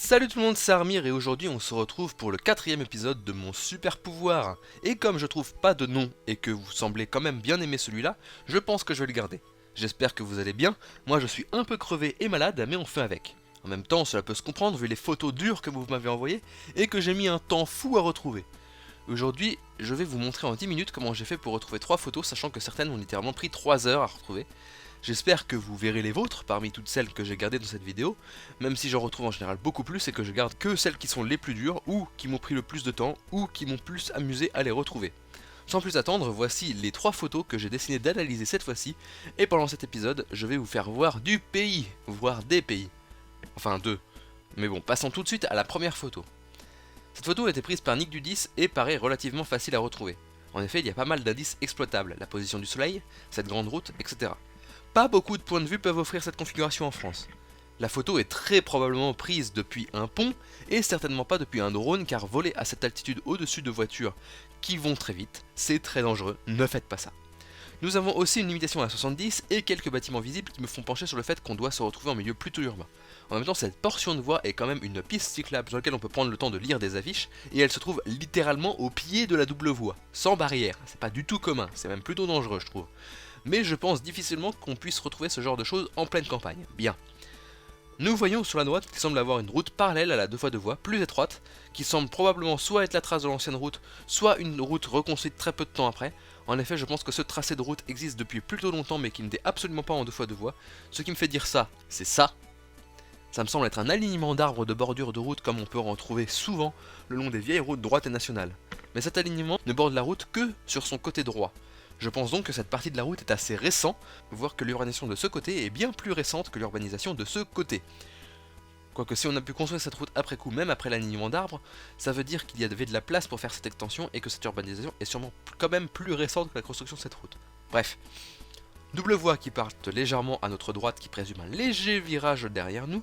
Salut tout le monde, c'est Armir et aujourd'hui on se retrouve pour le 4ème épisode de mon super pouvoir. Et comme je trouve pas de nom et que vous semblez quand même bien aimer celui-là, je pense que je vais le garder. J'espère que vous allez bien, moi je suis un peu crevé et malade mais on fait avec. En même temps cela peut se comprendre vu les photos dures que vous m'avez envoyées et que j'ai mis un temps fou à retrouver. Aujourd'hui je vais vous montrer en 10 minutes comment j'ai fait pour retrouver 3 photos sachant que certaines ont littéralement pris 3 heures à retrouver. J'espère que vous verrez les vôtres parmi toutes celles que j'ai gardées dans cette vidéo, même si j'en retrouve en général beaucoup plus et que je garde que celles qui sont les plus dures, ou qui m'ont pris le plus de temps, ou qui m'ont plus amusé à les retrouver. Sans plus attendre, voici les 3 photos que j'ai décidé d'analyser cette fois-ci, et pendant cet épisode, je vais vous faire voir du pays, voire des pays. Enfin deux. Mais bon, passons tout de suite à la première photo. Cette photo a été prise par Nick Dudis et paraît relativement facile à retrouver. En effet, il y a pas mal d'indices exploitables, la position du soleil, cette grande route, etc. Pas beaucoup de points de vue peuvent offrir cette configuration en France. La photo est très probablement prise depuis un pont et certainement pas depuis un drone car voler à cette altitude au-dessus de voitures qui vont très vite, c'est très dangereux, ne faites pas ça. Nous avons aussi une limitation à 70 et quelques bâtiments visibles qui me font pencher sur le fait qu'on doit se retrouver en milieu plutôt urbain. En même temps, cette portion de voie est quand même une piste cyclable sur laquelle on peut prendre le temps de lire des affiches et elle se trouve littéralement au pied de la double voie, sans barrière. C'est pas du tout commun, c'est même plutôt dangereux je trouve. Mais je pense difficilement qu'on puisse retrouver ce genre de choses en pleine campagne. Bien. Nous voyons sur la droite qu'il semble avoir une route parallèle à la 2x2 voies, plus étroite, qui semble probablement soit être la trace de l'ancienne route, soit une route reconstruite très peu de temps après. En effet, je pense que ce tracé de route existe depuis plutôt longtemps mais qui n'était absolument pas en 2x2 voies. Ce qui me fait dire ça, c'est ça. Ça me semble être un alignement d'arbres de bordure de route comme on peut en trouver souvent le long des vieilles routes droites et nationales. Mais cet alignement ne borde la route que sur son côté droit. Je pense donc que cette partie de la route est assez récente, voire que l'urbanisation de ce côté est bien plus récente que l'urbanisation de ce côté. Quoique si on a pu construire cette route après coup, même après l'alignement d'arbres, ça veut dire qu'il y avait de la place pour faire cette extension et que cette urbanisation est sûrement quand même plus récente que la construction de cette route. Bref. Double voie qui partent légèrement à notre droite qui présume un léger virage derrière nous,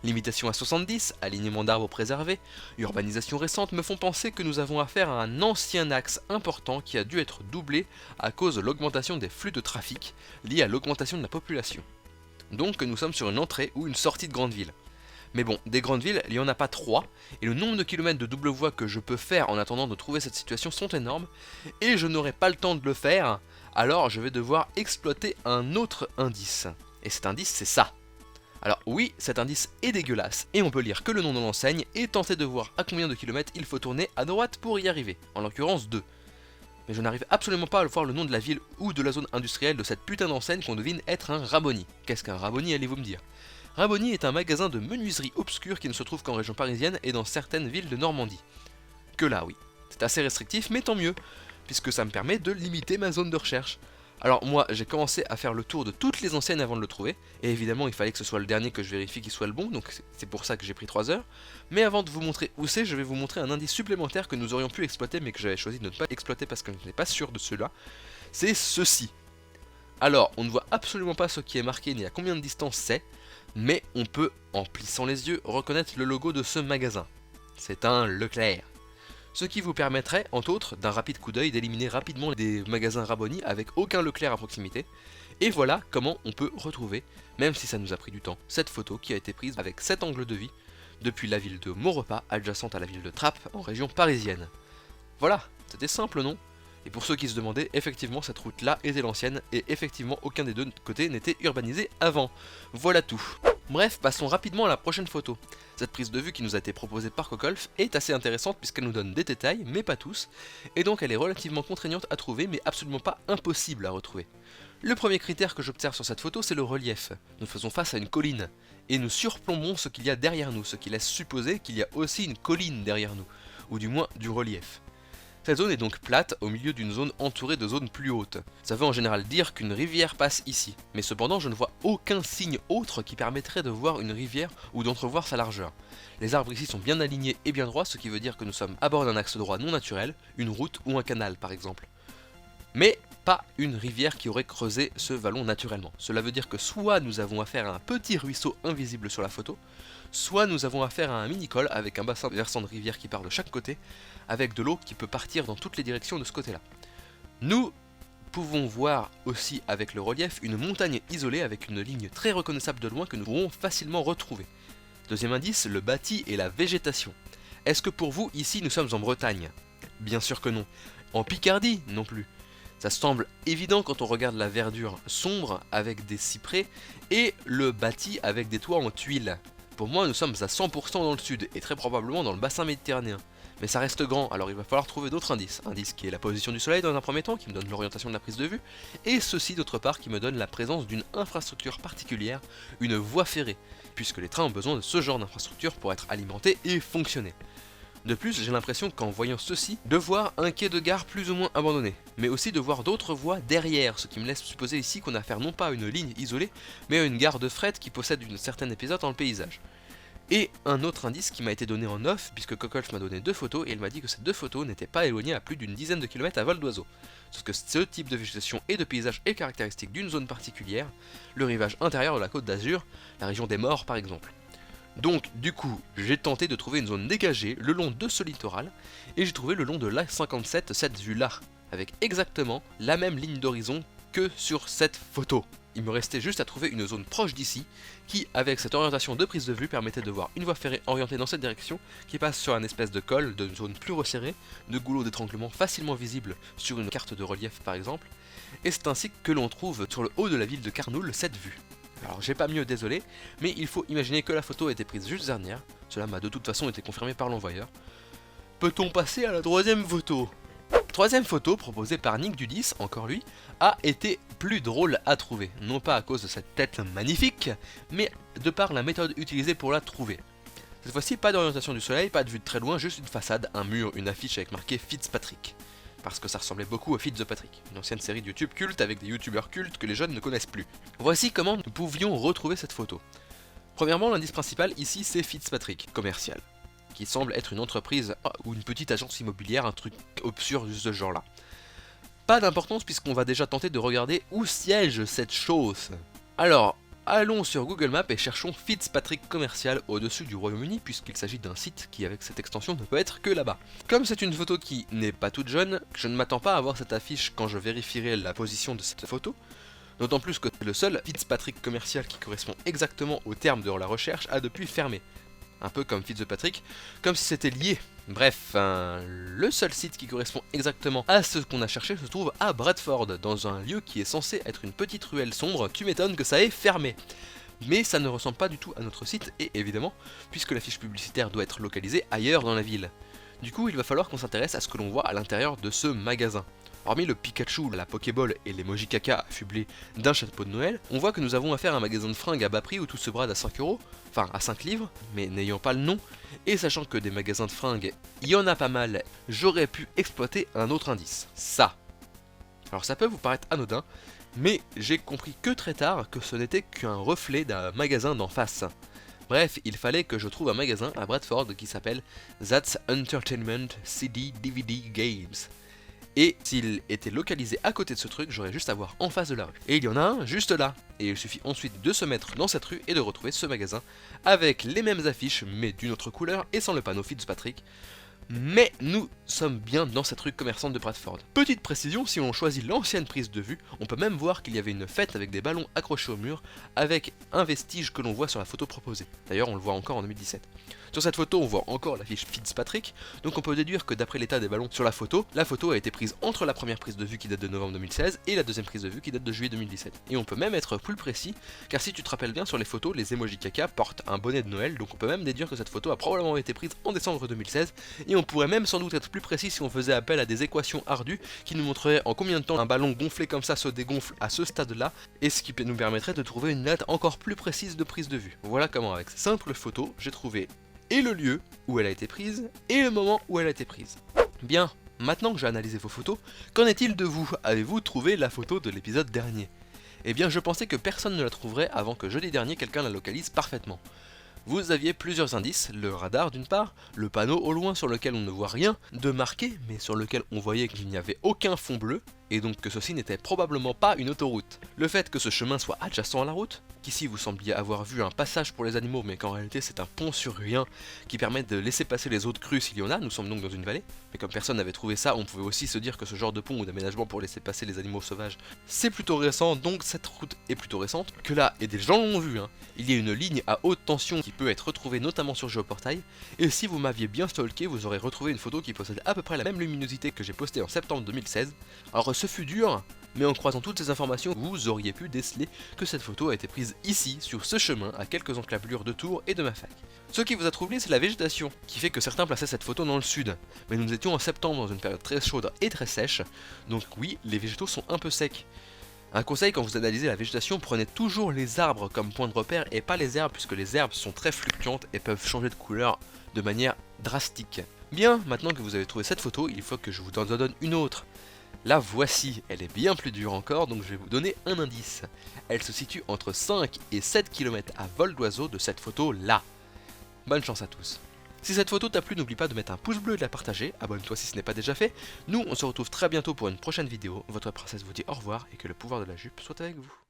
limitation à 70, alignement d'arbres préservé, urbanisation récente me font penser que nous avons affaire à un ancien axe important qui a dû être doublé à cause de l'augmentation des flux de trafic liés à l'augmentation de la population. Donc nous sommes sur une entrée ou une sortie de grande ville. Mais bon, des grandes villes, il n'y en a pas 3, et le nombre de kilomètres de double voie que je peux faire en attendant de trouver cette situation sont énormes, et je n'aurai pas le temps de le faire, alors je vais devoir exploiter un autre indice. Et cet indice, c'est ça. Alors oui, cet indice est dégueulasse, et on peut lire que le nom de l'enseigne, et tenter de voir à combien de kilomètres il faut tourner à droite pour y arriver, en l'occurrence 2. Mais je n'arrive absolument pas à voir le nom de la ville ou de la zone industrielle de cette putain d'enseigne qu'on devine être un Raboni. Qu'est-ce qu'un Raboni, allez-vous me dire? Raboni est un magasin de menuiserie obscure qui ne se trouve qu'en région parisienne et dans certaines villes de Normandie. Que là, oui. C'est assez restrictif, mais tant mieux, puisque ça me permet de limiter ma zone de recherche. Alors moi, j'ai commencé à faire le tour de toutes les enseignes avant de le trouver, et évidemment il fallait que ce soit le dernier que je vérifie qu'il soit le bon, donc c'est pour ça que j'ai pris 3 heures. Mais avant de vous montrer où c'est, je vais vous montrer un indice supplémentaire que nous aurions pu exploiter, mais que j'avais choisi de ne pas exploiter parce que je n'étais pas sûr de cela. C'est ceci. Alors, on ne voit absolument pas ce qui est marqué ni à combien de distance c'est, mais on peut, en plissant les yeux, reconnaître le logo de ce magasin. C'est un Leclerc. Ce qui vous permettrait, entre autres, d'un rapide coup d'œil, d'éliminer rapidement des magasins Raboni avec aucun Leclerc à proximité. Et voilà comment on peut retrouver, même si ça nous a pris du temps, cette photo qui a été prise avec cet angle de vie, depuis la ville de Maurepas, adjacente à la ville de Trappes, en région parisienne. Voilà, c'était simple, non ? Et pour ceux qui se demandaient, effectivement cette route là était l'ancienne et effectivement aucun des deux côtés n'était urbanisé avant. Voilà tout. Bref, passons rapidement à la prochaine photo. Cette prise de vue qui nous a été proposée par Cocolf est assez intéressante puisqu'elle nous donne des détails, mais pas tous, et donc elle est relativement contraignante à trouver mais absolument pas impossible à retrouver. Le premier critère que j'observe sur cette photo c'est le relief. Nous faisons face à une colline, et nous surplombons ce qu'il y a derrière nous, ce qui laisse supposer qu'il y a aussi une colline derrière nous, ou du moins du relief. Cette zone est donc plate au milieu d'une zone entourée de zones plus hautes. Ça veut en général dire qu'une rivière passe ici, mais cependant je ne vois aucun signe autre qui permettrait de voir une rivière ou d'entrevoir sa largeur. Les arbres ici sont bien alignés et bien droits, ce qui veut dire que nous sommes à bord d'un axe droit non naturel, une route ou un canal par exemple. Mais pas une rivière qui aurait creusé ce vallon naturellement. Cela veut dire que soit nous avons affaire à un petit ruisseau invisible sur la photo, soit nous avons affaire à un mini-col avec un bassin versant de rivière qui part de chaque côté, avec de l'eau qui peut partir dans toutes les directions de ce côté-là. Nous pouvons voir aussi avec le relief une montagne isolée avec une ligne très reconnaissable de loin que nous pourrons facilement retrouver. Deuxième indice, le bâti et la végétation. Est-ce que pour vous, ici, nous sommes en Bretagne? Bien sûr que non. En Picardie non plus. Ça semble évident quand on regarde la verdure sombre avec des cyprès et le bâti avec des toits en tuiles. Pour moi, nous sommes à 100% dans le sud et très probablement dans le bassin méditerranéen. Mais ça reste grand, alors il va falloir trouver d'autres indices. Indice qui est la position du soleil dans un premier temps, qui me donne l'orientation de la prise de vue, et ceci d'autre part qui me donne la présence d'une infrastructure particulière, une voie ferrée, puisque les trains ont besoin de ce genre d'infrastructure pour être alimentés et fonctionner. De plus, j'ai l'impression qu'en voyant ceci, de voir un quai de gare plus ou moins abandonné, mais aussi de voir d'autres voies derrière, ce qui me laisse supposer ici qu'on a affaire non pas à une ligne isolée, mais à une gare de fret qui possède une certaine épaisseur dans le paysage. Et un autre indice qui m'a été donné en off, puisque Cocolf m'a donné 2 photos, et il m'a dit que ces 2 photos n'étaient pas éloignées à plus d'une dizaine de kilomètres à vol d'oiseau. Sauf que ce type de végétation et de paysage est caractéristique d'une zone particulière, le rivage intérieur de la Côte d'Azur, la région des Morts par exemple. Donc du coup, j'ai tenté de trouver une zone dégagée le long de ce littoral, et j'ai trouvé le long de l'A57 cette vue-là, avec exactement la même ligne d'horizon que sur cette photo. Il me restait juste à trouver une zone proche d'ici, qui avec cette orientation de prise de vue permettait de voir une voie ferrée orientée dans cette direction, qui passe sur un espèce de col, de zone plus resserrée, de goulot d'étranglement facilement visible sur une carte de relief par exemple, et c'est ainsi que l'on trouve sur le haut de la ville de Carnoul cette vue. Alors j'ai pas mieux, désolé, mais il faut imaginer que la photo a été prise juste dernière, cela m'a de toute façon été confirmé par l'envoyeur. Peut-on passer à la troisième photo? Troisième photo proposée par Nick Dudis, encore lui, a été plus drôle à trouver, non pas à cause de cette tête magnifique, mais de par la méthode utilisée pour la trouver. Cette fois-ci, pas d'orientation du soleil, pas de vue de très loin, juste une façade, un mur, une affiche avec marqué Fitzpatrick. Parce que ça ressemblait beaucoup à Fitz the Patrick, une ancienne série de YouTube culte avec des youtubeurs cultes que les jeunes ne connaissent plus. Voici comment nous pouvions retrouver cette photo. Premièrement, l'indice principal ici c'est Fitzpatrick, commercial, qui semble être une entreprise ou une petite agence immobilière, un truc obscur de ce genre là. Pas d'importance puisqu'on va déjà tenter de regarder où siège cette chose. Alors, allons sur Google Maps et cherchons Fitzpatrick commercial au-dessus du Royaume-Uni puisqu'il s'agit d'un site qui avec cette extension ne peut être que là-bas. Comme c'est une photo qui n'est pas toute jeune, je ne m'attends pas à voir cette affiche quand je vérifierai la position de cette photo, d'autant plus que le seul Fitzpatrick commercial qui correspond exactement au terme de la recherche a depuis fermé. Un peu comme Fitzpatrick, comme si c'était lié. Bref, le seul site qui correspond exactement à ce qu'on a cherché se trouve à Bradford, dans un lieu qui est censé être une petite ruelle sombre, tu m'étonnes que ça ait fermé. Mais ça ne ressemble pas du tout à notre site, et évidemment, puisque la fiche publicitaire doit être localisée ailleurs dans la ville. Du coup, il va falloir qu'on s'intéresse à ce que l'on voit à l'intérieur de ce magasin. Hormis le Pikachu, la Pokéball et l'emoji caca affublé d'un chapeau de Noël, on voit que nous avons affaire à un magasin de fringues à bas prix où tout se brade à 5 euros, enfin à 5 livres, mais n'ayant pas le nom, et sachant que des magasins de fringues, il y en a pas mal, j'aurais pu exploiter un autre indice, ça. Alors ça peut vous paraître anodin, mais j'ai compris que très tard que ce n'était qu'un reflet d'un magasin d'en face. Bref, il fallait que je trouve un magasin à Bradford qui s'appelle That's Entertainment CD DVD Games. Et s'il était localisé à côté de ce truc, j'aurais juste à voir en face de la rue. Et il y en a un juste là. Et il suffit ensuite de se mettre dans cette rue et de retrouver ce magasin avec les mêmes affiches mais d'une autre couleur et sans le panneau Fitzpatrick. Mais nous sommes bien dans cette rue commerçante de Bradford. Petite précision, si on choisit l'ancienne prise de vue, on peut même voir qu'il y avait une fête avec des ballons accrochés au mur, avec un vestige que l'on voit sur la photo proposée. D'ailleurs, on le voit encore en 2017. Sur cette photo, on voit encore l'affiche Fitzpatrick, donc on peut déduire que d'après l'état des ballons sur la photo a été prise entre la première prise de vue qui date de novembre 2016 et la deuxième prise de vue qui date de juillet 2017. Et on peut même être plus précis, car si tu te rappelles bien sur les photos, les emojis caca portent un bonnet de Noël, donc on peut même déduire que cette photo a probablement été prise en décembre 2016, et on pourrait même sans doute être plus précis si on faisait appel à des équations ardues qui nous montreraient en combien de temps un ballon gonflé comme ça se dégonfle à ce stade-là, et ce qui nous permettrait de trouver une date encore plus précise de prise de vue. Voilà comment avec ces simples photos, j'ai trouvé et le lieu où elle a été prise, et le moment où elle a été prise. Bien, maintenant que j'ai analysé vos photos, qu'en est-il de vous? Avez-vous trouvé la photo de l'épisode dernier? Eh bien je pensais que personne ne la trouverait avant que jeudi dernier quelqu'un la localise parfaitement. Vous aviez plusieurs indices, le radar d'une part, le panneau au loin sur lequel on ne voit rien de marqué, mais sur lequel on voyait qu'il n'y avait aucun fond bleu, et donc que ceci n'était probablement pas une autoroute. Le fait que ce chemin soit adjacent à la route, qu'ici vous sembliez avoir vu un passage pour les animaux mais qu'en réalité c'est un pont sur rien qui permet de laisser passer les autres crues s'il y en a, nous sommes donc dans une vallée, mais comme personne n'avait trouvé ça, on pouvait aussi se dire que ce genre de pont ou d'aménagement pour laisser passer les animaux sauvages, c'est plutôt récent, donc cette route est plutôt récente, que là, et des gens l'ont vu, hein, il y a une ligne à haute tension qui peut être retrouvée notamment sur Géoportail, et si vous m'aviez bien stalké, vous aurez retrouvé une photo qui possède à peu près la même luminosité que j'ai postée en septembre 2016. Alors ce fut dur, mais en croisant toutes ces informations, vous auriez pu déceler que cette photo a été prise ici, sur ce chemin, à quelques encablures de Tours et de ma fac. Ce qui vous a troublé, c'est la végétation, qui fait que certains plaçaient cette photo dans le sud. Mais nous étions en septembre dans une période très chaude et très sèche, donc oui, les végétaux sont un peu secs. Un conseil, quand vous analysez la végétation, prenez toujours les arbres comme point de repère et pas les herbes, puisque les herbes sont très fluctuantes et peuvent changer de couleur de manière drastique. Bien, maintenant que vous avez trouvé cette photo, il faut que je vous en donne une autre. La voici, elle est bien plus dure encore, donc je vais vous donner un indice. Elle se situe entre 5 et 7 km à vol d'oiseau de cette photo là. Bonne chance à tous. Si cette photo t'a plu, n'oublie pas de mettre un pouce bleu et de la partager, abonne-toi si ce n'est pas déjà fait. Nous, on se retrouve très bientôt pour une prochaine vidéo. Votre princesse vous dit au revoir et que le pouvoir de la jupe soit avec vous.